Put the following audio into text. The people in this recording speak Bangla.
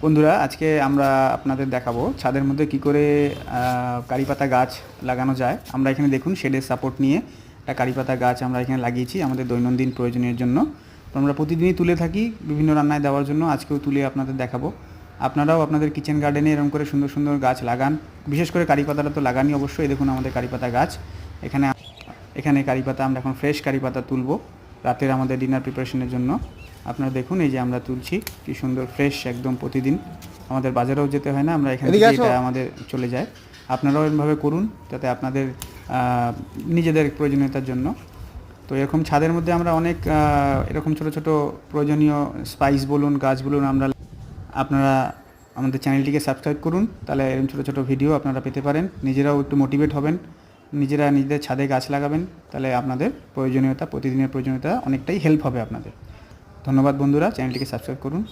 বন্ধুরা, আজকে আমরা আপনাদের দেখাবো ছাদের মধ্যে কি করে কারি পাতা গাছ লাগানো যায়। আমরা এখানে দেখুন শেডের সাপোর্ট নিয়ে একটা কারি পাতা গাছ আমরা এখানে লাগিয়েছি আমাদের দৈনন্দিন প্রয়োজনের জন্য। তো আমরা প্রতিদিনই তুলে থাকি বিভিন্ন রান্নায় দেওয়ার জন্য, আজকেও তুলে আপনাদের দেখাবো। আপনারাও আপনাদের কিচেন গার্ডেনে এরকম করে সুন্দর সুন্দর গাছ লাগান, বিশেষ করে কারি পাতাটা তো লাগানই অবশ্যই। দেখুন আমাদের কারি পাতা গাছ এখানে এখানে কারি পাতা আমরা এখন ফ্রেশ কারি পাতা তুলবো রাতের আমাদের ডিনার প্রিপারেশনের জন্য। আপনারা দেখুন এই যে আমরা তুলছি, কি সুন্দর ফ্রেশ একদম। প্রতিদিন আমাদের বাজারেও যেতে হয় না, আমরা এখান থেকে এটা আমাদের চলে যায়। আপনারাও এরকমভাবে করুন যাতে আপনাদের নিজেদের প্রয়োজনীয়তার জন্য। তো এরকম ছাদের মধ্যে আমরা অনেক এরকম ছোট ছোট প্রয়োজনীয় স্পাইস বলুন, গাছ বলুন, আপনারা আমাদের চ্যানেলটিকে সাবস্ক্রাইব করুন, তাহলে এরকম ছোটো ছোটো ভিডিও আপনারা পেতে পারেন। নিজেরাও একটু মোটিভেট হবেন, নিজেরা নিজেদের ছাদে গাছ লাগাবেন, তাহলে আপনাদের প্রয়োজনীয়তা, প্রতিদিনের প্রয়োজনীয়তা অনেকটাই হেল্প হবে আপনাদের। ধন্যবাদ বন্ধুরা, চ্যানেলটিকে সাবস্ক্রাইব করুন।